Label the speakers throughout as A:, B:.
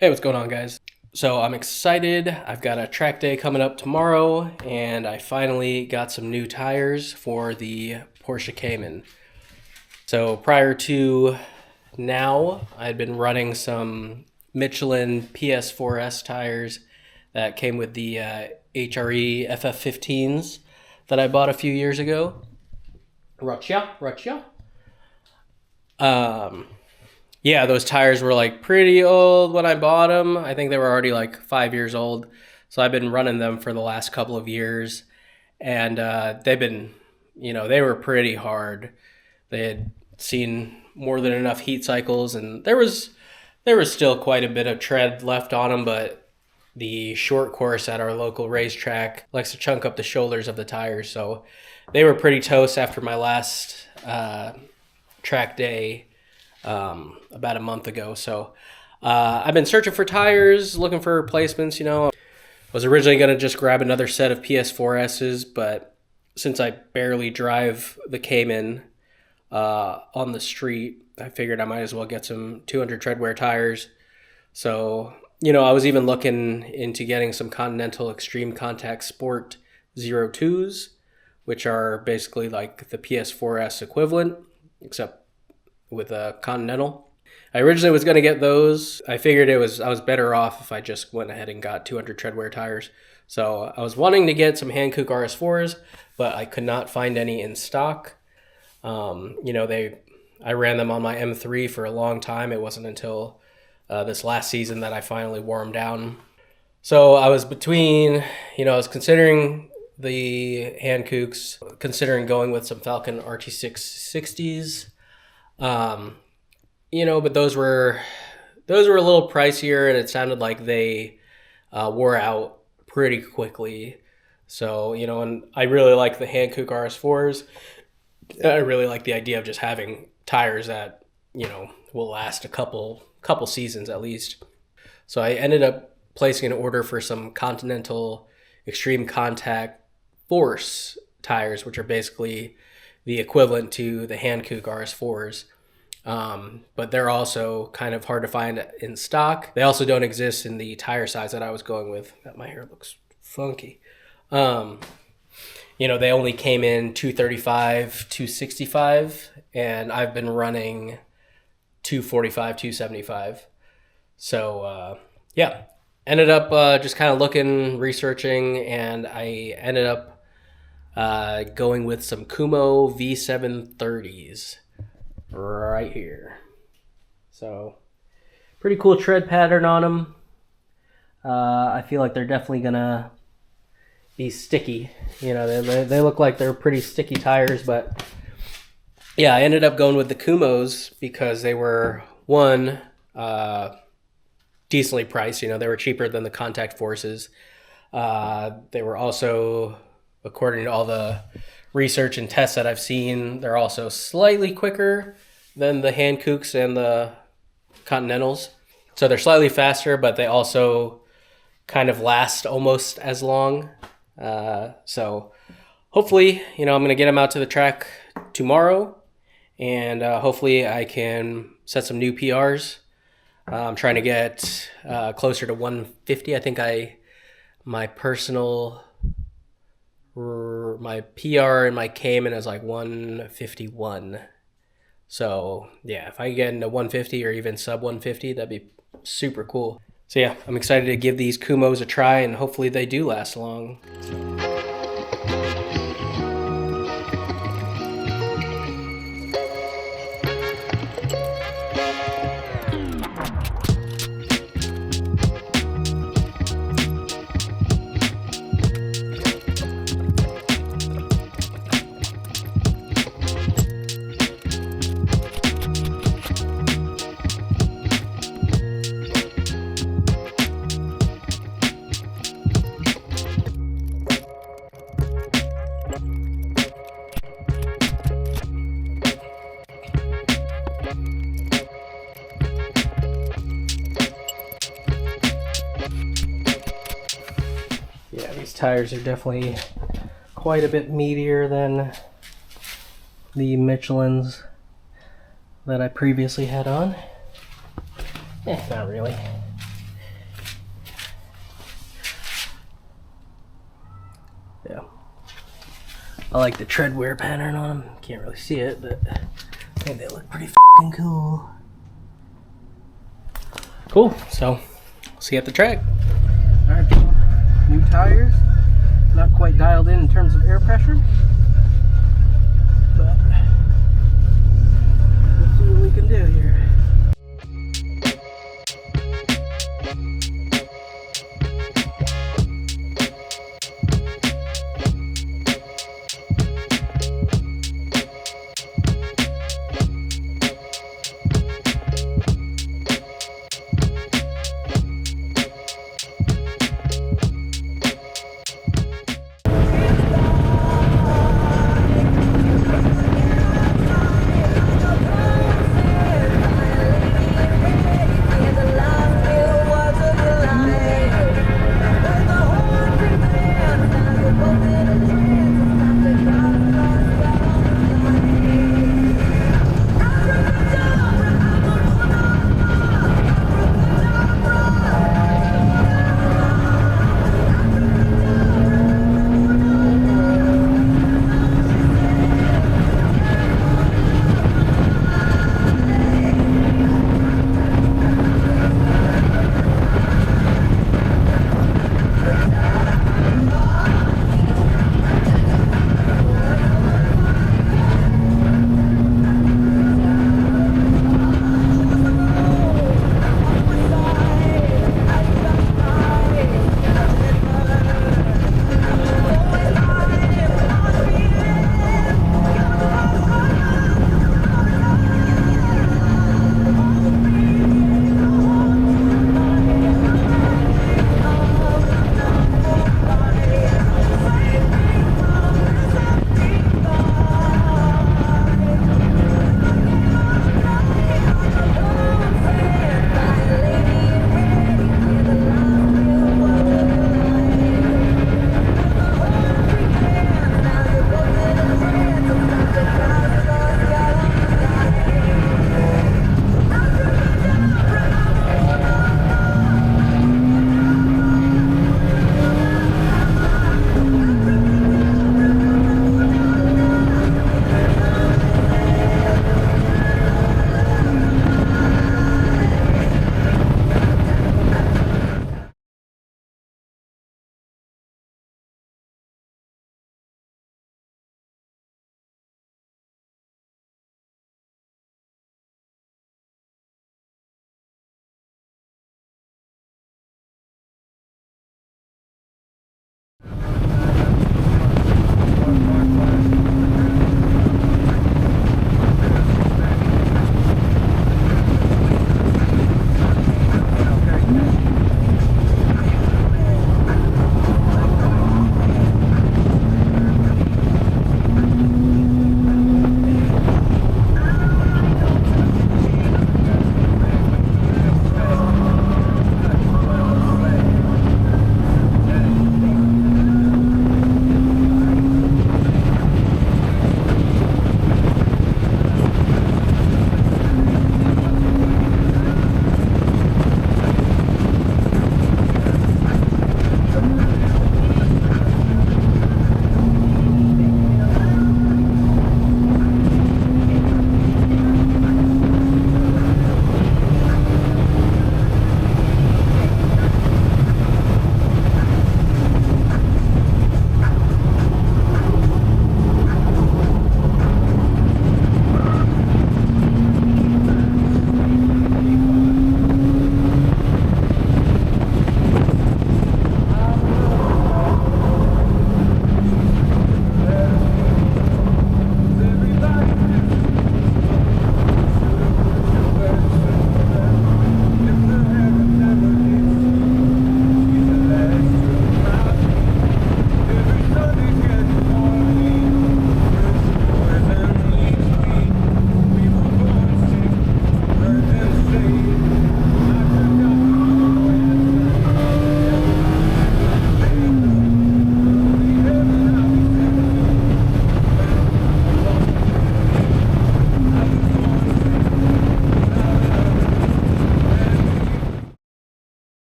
A: Hey, what's going on, guys? So I'm excited. I've got a track day coming up tomorrow, and I finally got some new tires for the Porsche Cayman. So prior to now, I'd been running some Michelin PS4S tires that came with the HRE FF15s that I bought a few years ago. Gotcha. Um, yeah, those tires were like pretty old when I bought them. I think they were already like 5 years old. So I've been running them for the last couple of years, and they've been, they were pretty hard. They had seen more than enough heat cycles, and there was still quite a bit of tread left on them, but the short course at our local racetrack likes to chunk up the shoulders of the tires, so they were pretty toast after my last track day about a month ago. So I've been searching for tires, looking for replacements. I was originally going to just grab another set of PS4Ss, but since I barely drive the Cayman on the street, I figured I might as well get some 200 treadwear tires. So, I was even looking into getting some Continental Extreme Contact Sport 02s, which are basically like the PS4S equivalent, except with a Continental. I originally was going to get those. I figured I was better off if I just went ahead and got 200 treadwear tires. So I was wanting to get some Hankook RS4s, but I could not find any in stock. I ran them on my M3 for a long time. It wasn't until this last season that I finally wore them down. So I was between, I was considering the Hankooks, considering going with some Falken RT660s. But those were a little pricier, and it sounded like they wore out pretty quickly. So, and I really like the Hankook RS4s. I really like the idea of just having tires that, will last a couple seasons at least. So I ended up placing an order for some Continental Extreme Contact Force tires, which are basically the equivalent to the Hankook RS4s. But they're also kind of hard to find in stock. They also don't exist in the tire size that I was going with. My hair looks funky. They only came in 235, 265, and I've been running 245, 275. So, ended up just kind of looking, researching, and I ended up going with some Kumho V730s right here. So, pretty cool tread pattern on them. I feel like they're definitely gonna be sticky. They look like they're pretty sticky tires, but yeah, I ended up going with the Kumhos because they were one, decently priced. They were cheaper than the Contact Forces. They were also, according to all the research and tests that I've seen, they're also slightly quicker than the Hankooks and the Continentals. So they're slightly faster, but they also kind of last almost as long. So hopefully, I'm going to get them out to the track tomorrow, and hopefully I can set some new PRs. I'm trying to get closer to 150. I think my PR in my Cayman is like 151. So yeah, if I get into 150 or even sub 150, that'd be super cool. So yeah, I'm excited to give these Kumhos a try, and hopefully they do last long. Yeah, these tires are definitely quite a bit meatier than the Michelins that I previously had on. Not really. Yeah. I like the tread wear pattern on them. Can't really see it, but I think they look pretty f***ing cool. Cool, so see you at the track. Alright, new tires. Not quite dialed in terms of air pressure, but let's see what we can do here.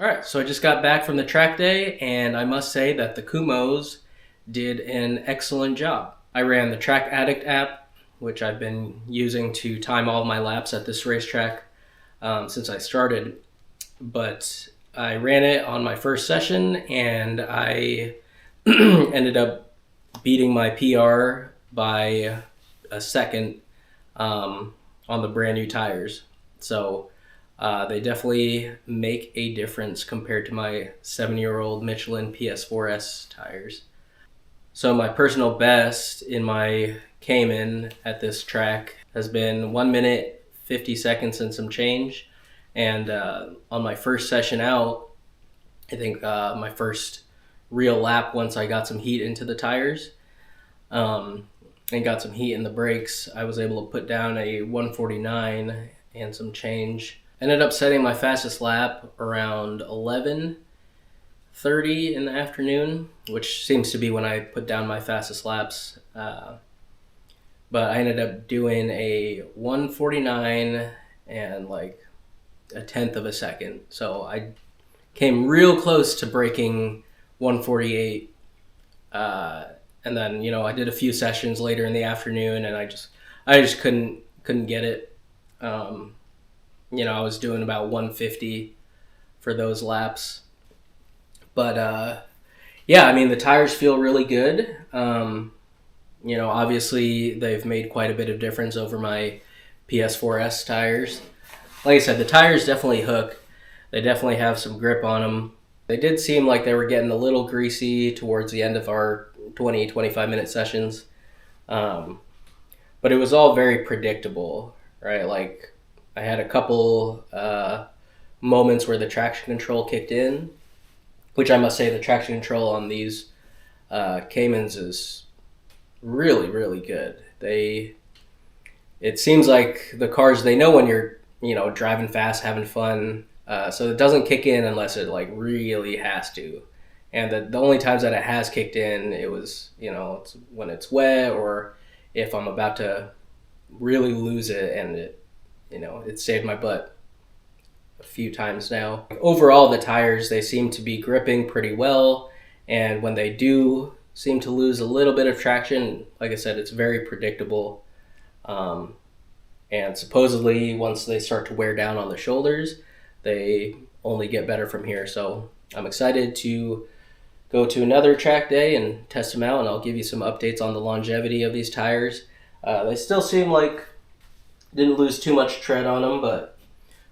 A: All right, so I just got back from the track day, and I must say that the Kumhos did an excellent job. I ran the Track Addict app, which I've been using to time all my laps at this racetrack since I started. But I ran it on my first session, and I ended up beating my PR by a second on the brand new tires. So they definitely make a difference compared to my 7-year-old Michelin PS4S tires. So my personal best in my Cayman at this track has been 1 minute 50 seconds and some change. And on my first session out, I think my first real lap, once I got some heat into the tires and got some heat in the brakes, I was able to put down a 149 and some change. Ended up setting my fastest lap around 11:30 in the afternoon, which seems to be when I put down my fastest laps. But I ended up doing a 149 and like a tenth of a second. So I came real close to breaking 148. And then, I did a few sessions later in the afternoon, and I just couldn't get it. I was doing about 150 for those laps. But yeah, I mean, the tires feel really good. Obviously they've made quite a bit of difference over my PS4S tires. Like I said, the tires definitely hook. They definitely have some grip on them. They did seem like they were getting a little greasy towards the end of our 25 minute sessions. But it was all very predictable, right? Like I had a couple moments where the traction control kicked in, which I must say the traction control on these Caymans is really, really good. It seems like the cars, they know when you're, driving fast, having fun. So it doesn't kick in unless it like really has to. And the only times that it has kicked in, it was, it's when it's wet or if I'm about to really lose it, and it saved my butt a few times now. Overall, the tires, they seem to be gripping pretty well. And when they do seem to lose a little bit of traction, like I said, it's very predictable. And supposedly once they start to wear down on the shoulders, they only get better from here. So I'm excited to go to another track day and test them out, and I'll give you some updates on the longevity of these tires. They still seem like didn't lose too much tread on them, but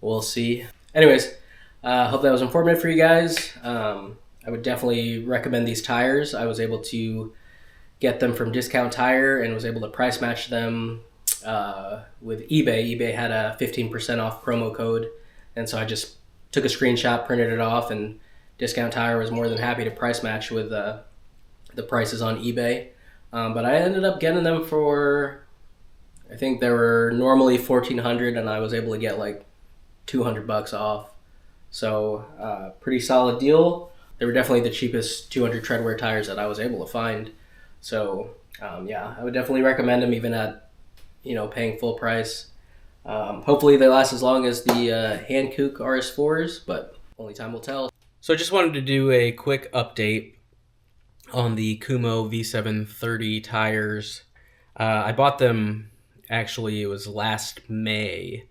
A: we'll see. Anyways, hope that was informative for you guys. I would definitely recommend these tires. I was able to get them from Discount Tire and was able to price match them with eBay. eBay had a 15% off promo code, and so I just took a screenshot, printed it off, and Discount Tire was more than happy to price match with the prices on eBay. But I ended up getting them for, I think they were normally $1,400, and I was able to get like $200 off. So pretty solid deal. They were definitely the cheapest 200 treadwear tires that I was able to find. So yeah, I would definitely recommend them even at paying full price. Hopefully they last as long as the Hankook RS4s, but only time will tell. So I just wanted to do a quick update on the Kumho V730 tires. I bought them, actually, it was last May.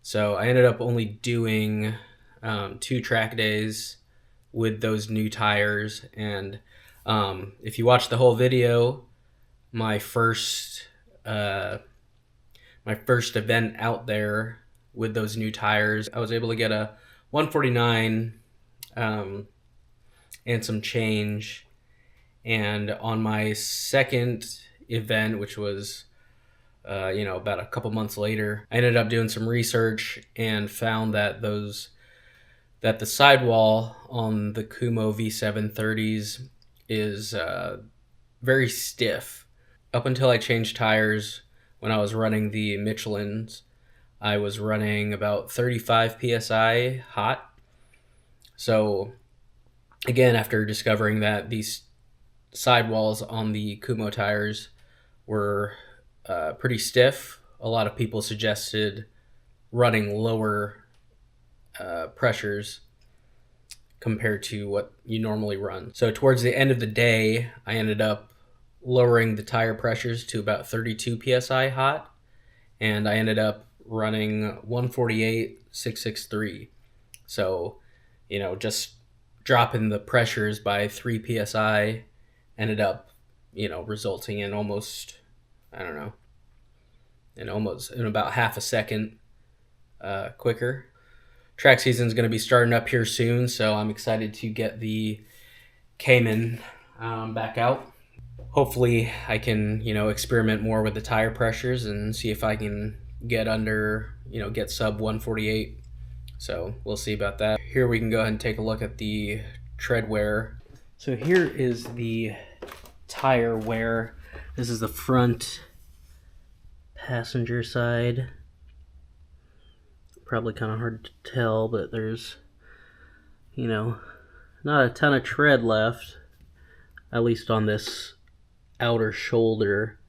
A: So I ended up only doing 2 track days with those new tires. And if you watch the whole video, my first event out there with those new tires, I was able to get a 149 and some change. And on my second event, which was about a couple months later, I ended up doing some research and found that the sidewall on the Kumho V730s is very stiff. Up until I changed tires, when I was running the Michelins, I was running about 35 psi hot. So again, after discovering that these sidewalls on the Kumho tires were pretty stiff, a lot of people suggested running lower pressures. compared to what you normally run. So towards the end of the day, I ended up lowering the tire pressures to about 32 psi hot, and I ended up running 148,663. So, just dropping the pressures by 3 psi ended up, resulting in almost, I don't know, in about half a second quicker. Track season is going to be starting up here soon, so I'm excited to get the Cayman back out. Hopefully I can, experiment more with the tire pressures and see if I can get get sub 148. So we'll see about that. Here we can go ahead and take a look at the tread wear. So here is the tire wear. This is the front passenger side. Probably kind of hard to tell, but there's, not a ton of tread left, at least on this outer shoulder,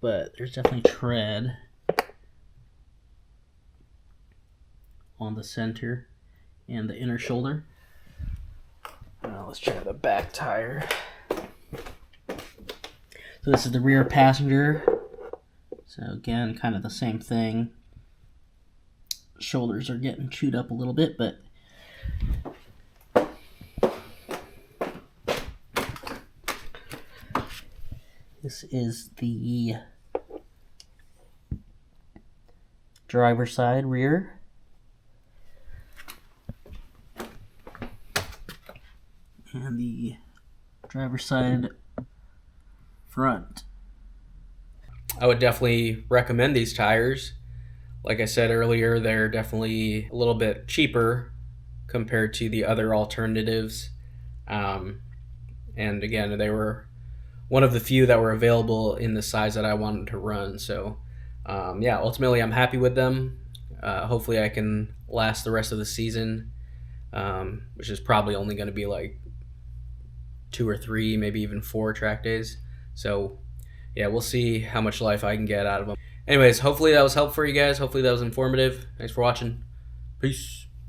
A: but there's definitely tread on the center and the inner shoulder. Now let's try the back tire. So this is the rear passenger. So again, kind of the same thing. Shoulders are getting chewed up a little bit, but this is the driver's side rear. And the driver's side front. I would definitely recommend these tires. Like I said earlier, they're definitely a little bit cheaper compared to the other alternatives. And again, they were one of the few that were available in the size that I wanted to run. So ultimately I'm happy with them. Hopefully I can last the rest of the season, which is probably only going to be like 2 or 3, maybe even 4 track days. So yeah, we'll see how much life I can get out of them. Anyways, hopefully that was helpful for you guys. Hopefully that was informative. Thanks for watching. Peace.